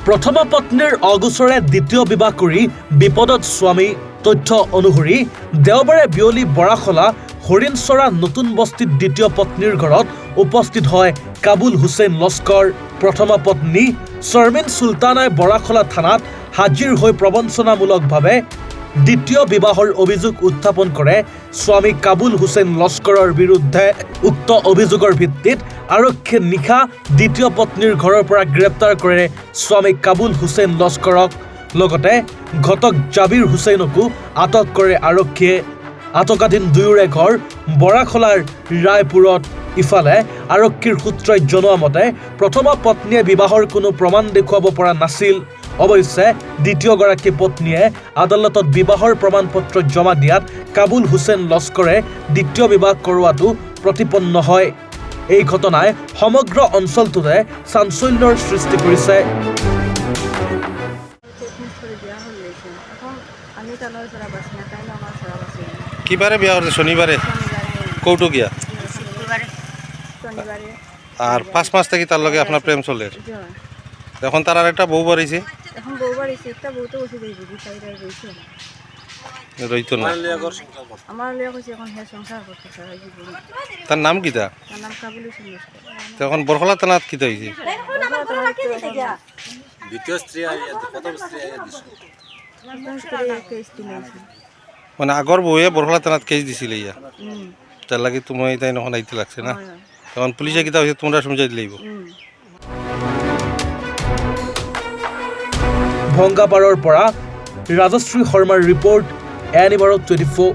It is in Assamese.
প্ৰথমা পত্নীৰ অগোচৰে দ্বিতীয় বিবাহ কৰি বিপদত স্বামী। তথ্য অনুসৰি দেওবাৰে বিয়লি বৰাখলা হৰিণচৰা নতুন বস্তিত দ্বিতীয় পত্নীৰ ঘৰত উপস্থিত হয় কাবুল হুছেইন লস্কৰ। প্ৰথমা পত্নী শৰ্মিন চুলতানাই বৰাখলা থানাত হাজিৰ হৈ প্ৰবঞ্চনামূলকভাৱে দ্বিতীয় বিবাহৰ অভিযোগ উত্থাপন কৰে স্বামী কাবুল হুছেইন লস্কৰৰ বিৰুদ্ধে। উক্ত অভিযোগৰ ভিত্তিত আৰক্ষীয়ে নিশা দ্বিতীয় পত্নীৰ ঘৰৰ পৰা গ্ৰেপ্তাৰ কৰে স্বামী কাবুল হুছেইন লস্কৰক। লগতে ঘটক জাবিৰ হুছেইনকো আটক কৰে আৰক্ষীয়ে। আটকাধীন দুয়োৰে ঘৰ বৰাখলাৰ ৰায়পুৰত। ইফালে আৰক্ষীৰ সূত্ৰই জনোৱা মতে প্ৰথমা পত্নীয়ে বিবাহৰ কোনো প্ৰমাণ দেখুৱাব পৰা নাছিল। অৱশ্যে দ্বিতীয়গৰাকী পত্নীয়ে আদালতত বিবাহৰ প্ৰমাণ পত্ৰ জমা দিয়াত কাবুল হুছেইন লস্কৰে দ্বিতীয় বিবাহ কৰোৱাটো প্ৰতিপন্ন হয়। এই ঘটনাই সমগ্ৰ অঞ্চলটোতে চাঞ্চল্যৰ সৃষ্টি কৰিছে। কিবারে বিয়া করছে? শনিবারে। কৌটো গিয়া আর 5 মাস থেকে তার লগে আপনার প্রেম চলে। এখন তার আর একটা বউ বাড়িছে। রইতো না। তার নাম কি তা? এখন বরখলা থানাত কি হয়েছে? দ্বিতীয় স্ত্রী প্রথম স্ত্রী মানে আগর বউয়ে বরখলা থানাত কেস দিছিল ইয়া। তার লাগে তুমি তাই নখন আইতে লাগছে না? তখন পুলিশে কিতা হয়েছে তোমরা সমঝাই দিলেইব। ভংগাপাৰৰ পৰা ৰাজশ্ৰী শৰ্মাৰ ৰিপৰ্ট, এনিবাৰত 24।